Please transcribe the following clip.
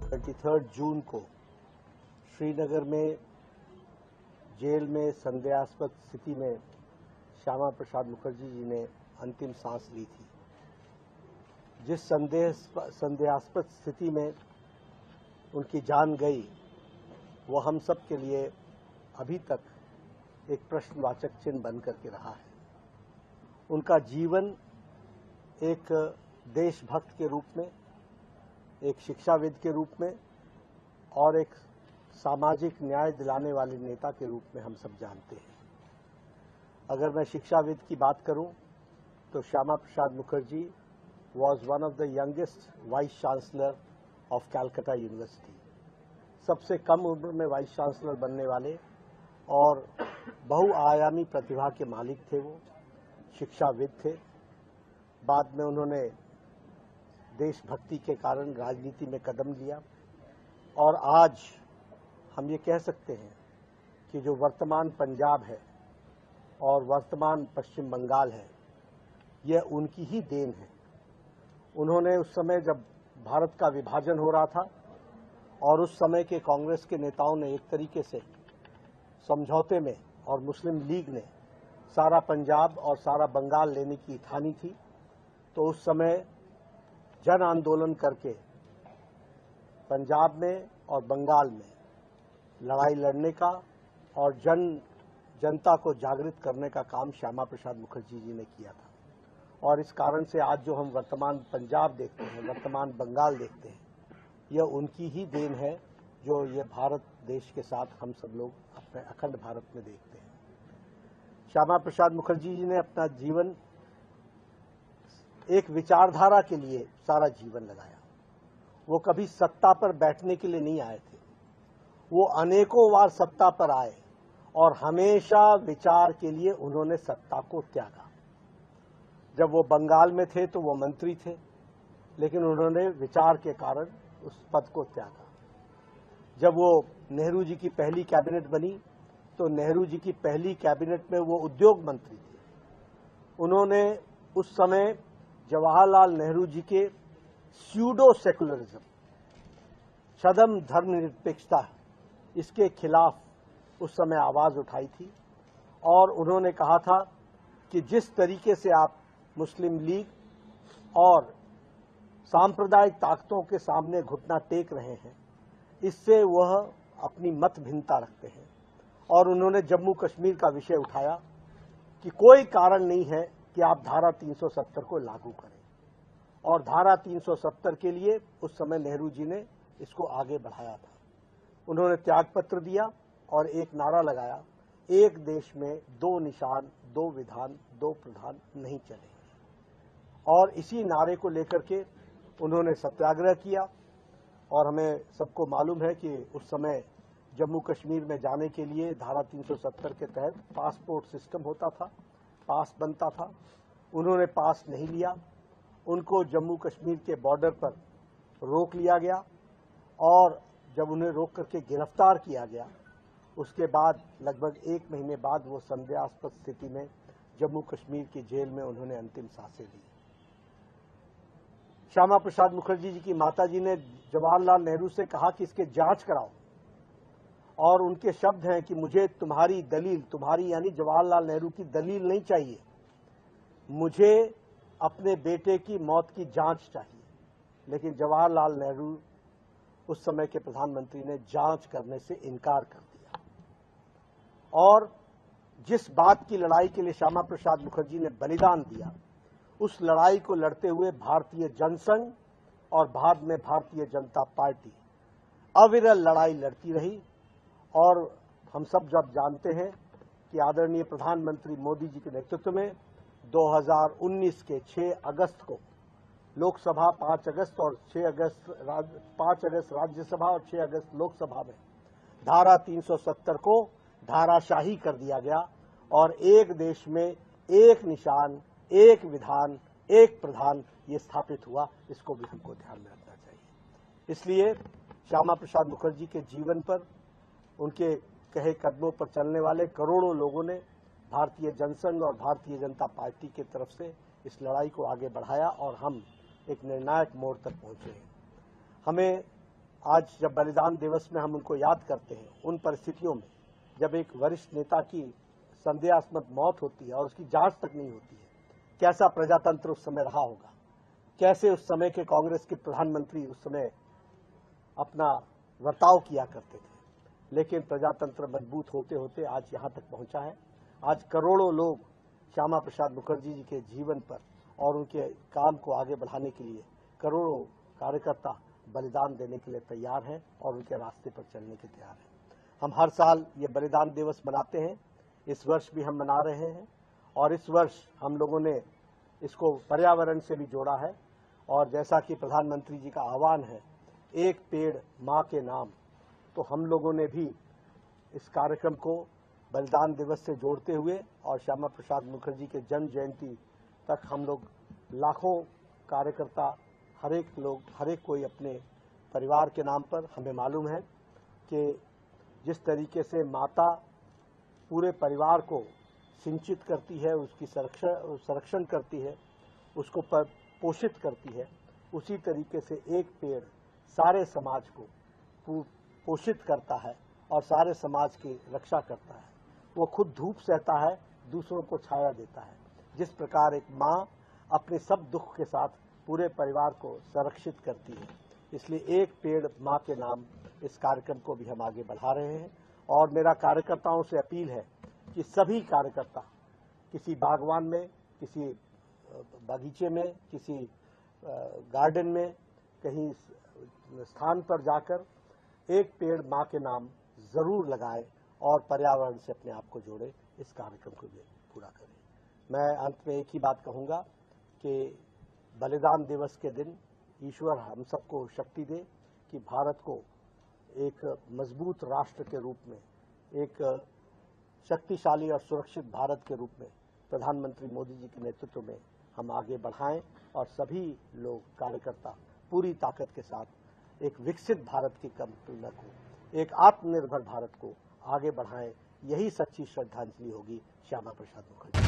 23 जून को श्रीनगर में जेल में संदेहास्पद स्थिति में श्यामा प्रसाद मुखर्जी जी ने अंतिम सांस ली थी। जिस संदेहास्पद स्थिति में उनकी जान गई, वो हम सब के लिए अभी तक एक प्रश्नवाचक चिन्ह बन करके रहा है। उनका जीवन एक देशभक्त के रूप में, एक शिक्षाविद के रूप में और एक सामाजिक न्याय दिलाने वाले नेता के रूप में हम सब जानते हैं। अगर मैं शिक्षाविद की बात करूं तो Shyama Prasad Mukherjee was one of the youngest vice chancellor of Calcutta university. सबसे कम उम्र में वाइस चांसलर बनने वाले और बहुआयामी प्रतिभा के मालिक थे। वो शिक्षाविद थे। बाद में उन्होंने देशभक्ति के कारण राजनीति में कदम लिया और आज हम ये कह सकते हैं कि जो वर्तमान पंजाब है और वर्तमान पश्चिम बंगाल है, यह उनकी ही देन है। उन्होंने उस समय जब भारत का विभाजन हो रहा था और उस समय के कांग्रेस के नेताओं ने एक तरीके से समझौते में और मुस्लिम लीग ने सारा पंजाब और सारा बंगाल लेने की ठानी थी, तो उस समय जन आंदोलन करके पंजाब में और बंगाल में लड़ाई लड़ने का और जनता को जागृत करने का काम श्यामा प्रसाद मुखर्जी जी ने किया था। और इस कारण से आज जो हम वर्तमान पंजाब देखते हैं, वर्तमान बंगाल देखते हैं, यह उनकी ही देन है जो ये भारत देश के साथ हम सब लोग अपने अखंड भारत में देखते हैं। श्यामा प्रसाद मुखर्जी जी ने अपना जीवन एक विचारधारा के लिए सारा जीवन लगाया। वो कभी सत्ता पर बैठने के लिए नहीं आए थे। वो अनेकों बार सत्ता पर आए और हमेशा विचार के लिए उन्होंने सत्ता को त्यागा। जब वो बंगाल में थे तो वो मंत्री थे, लेकिन उन्होंने विचार के कारण उस पद को त्यागा। जब वो नेहरू जी की पहली कैबिनेट बनी तो नेहरू जी की पहली कैबिनेट में वो उद्योग मंत्री थे। उन्होंने उस समय जवाहरलाल नेहरू जी के स्यूडो सेकुलरिज्म, छद्म धर्मनिरपेक्षता, इसके खिलाफ उस समय आवाज उठाई थी और उन्होंने कहा था कि जिस तरीके से आप मुस्लिम लीग और सांप्रदायिक ताकतों के सामने घुटना टेक रहे हैं, इससे वह अपनी मत भिन्नता रखते हैं। और उन्होंने जम्मू कश्मीर का विषय उठाया कि कोई कारण नहीं है कि आप धारा 370 को लागू करें। और धारा 370 के लिए उस समय नेहरू जी ने इसको आगे बढ़ाया था। उन्होंने त्यागपत्र दिया और एक नारा लगाया, एक देश में दो निशान, दो विधान, दो प्रधान नहीं चलेंगे। और इसी नारे को लेकर के उन्होंने सत्याग्रह किया। और हमें सबको मालूम है कि उस समय जम्मू कश्मीर में जाने के लिए धारा 370 के तहत पासपोर्ट सिस्टम होता था, पास बनता था। उन्होंने पास नहीं लिया। उनको जम्मू कश्मीर के बॉर्डर पर रोक लिया गया और जब उन्हें रोक करके गिरफ्तार किया गया, उसके बाद लगभग 1 महीने बाद वो संदेहास्पद स्थिति में जम्मू कश्मीर की जेल में उन्होंने अंतिम सांसें ली। श्यामा प्रसाद मुखर्जी जी की माताजी ने जवाहरलाल नेहरू से कहा कि इसके जांच कराओ, और उनके शब्द हैं कि मुझे तुम्हारी दलील, तुम्हारी यानी जवाहरलाल नेहरू की दलील नहीं चाहिए, मुझे अपने बेटे की मौत की जांच चाहिए। लेकिन जवाहरलाल नेहरू उस समय के प्रधानमंत्री ने जांच करने से इनकार कर दिया। और जिस बात की लड़ाई के लिए श्यामा प्रसाद मुखर्जी ने बलिदान दिया, उस लड़ाई को लड़ते हुए भारतीय जनसंघ और बाद में भारतीय जनता पार्टी अविरल लड़ाई लड़ती रही। और हम सब जब जानते हैं कि आदरणीय प्रधानमंत्री मोदी जी के नेतृत्व में 2019 के 6 अगस्त को लोकसभा, 5 अगस्त और 5 अगस्त राज्यसभा और 6 अगस्त लोकसभा में धारा 370 को धाराशाही कर दिया गया और एक देश में एक निशान, एक विधान, एक प्रधान ये स्थापित हुआ। इसको भी हमको ध्यान में रखना चाहिए। इसलिए श्यामा प्रसाद मुखर्जी के जीवन पर, उनके कहे कदमों पर चलने वाले करोड़ों लोगों ने भारतीय जनसंघ और भारतीय जनता पार्टी की तरफ से इस लड़ाई को आगे बढ़ाया और हम एक निर्णायक मोड़ तक पहुंचे हैं। हमें आज जब बलिदान दिवस में हम उनको याद करते हैं, उन परिस्थितियों में जब एक वरिष्ठ नेता की संदेहास्पद मौत होती है और उसकी जांच तक नहीं होती है, कैसा प्रजातंत्र उस समय रहा होगा, कैसे उस समय के कांग्रेस के प्रधानमंत्री उस समय अपना वर्ताव किया करते थे। लेकिन प्रजातंत्र मजबूत होते होते आज यहाँ तक पहुंचा है। आज करोड़ों लोग श्यामा प्रसाद मुखर्जी जी के जीवन पर और उनके काम को आगे बढ़ाने के लिए करोड़ों कार्यकर्ता बलिदान देने के लिए तैयार हैं और उनके रास्ते पर चलने के तैयार हैं। हम हर साल ये बलिदान दिवस मनाते हैं, इस वर्ष भी हम मना रहे हैं और इस वर्ष हम लोगों ने इसको पर्यावरण से भी जोड़ा है और जैसा कि प्रधानमंत्री जी का आह्वान है, एक पेड़ माँ के नाम, तो हम लोगों ने भी इस कार्यक्रम को बलिदान दिवस से जोड़ते हुए और श्यामा प्रसाद मुखर्जी के जन्म जयंती तक हम लोग लाखों कार्यकर्ता, हर एक कोई अपने परिवार के नाम पर, हमें मालूम है कि जिस तरीके से माता पूरे परिवार को सिंचित करती है, उसकी संरक्षण करती है, उसको पोषित करती है, उसी तरीके से एक पेड़ सारे समाज को पोषित करता है और सारे समाज की रक्षा करता है। वो खुद धूप सहता है, दूसरों को छाया देता है। जिस प्रकार एक माँ अपने सब दुख के साथ पूरे परिवार को संरक्षित करती है, इसलिए एक पेड़ माँ के नाम इस कार्यक्रम को भी हम आगे बढ़ा रहे हैं। और मेरा कार्यकर्ताओं से अपील है कि सभी कार्यकर्ता किसी बागवान में, किसी बगीचे में, किसी गार्डन में, कहीं स्थान पर जाकर एक पेड़ माँ के नाम जरूर लगाएं और पर्यावरण से अपने आप को जोड़े, इस कार्यक्रम को भी पूरा करें। मैं अंत में एक ही बात कहूँगा कि बलिदान दिवस के दिन ईश्वर हम सबको शक्ति दे कि भारत को एक मजबूत राष्ट्र के रूप में, एक शक्तिशाली और सुरक्षित भारत के रूप में प्रधानमंत्री मोदी जी के नेतृत्व में हम आगे बढ़ाएं और सभी लोग कार्यकर्ता पूरी ताकत के साथ एक विकसित भारत की कल्पना को, एक आत्मनिर्भर भारत को आगे बढ़ाएं। यही सच्ची श्रद्धांजलि होगी श्यामा प्रसाद मुखर्जी।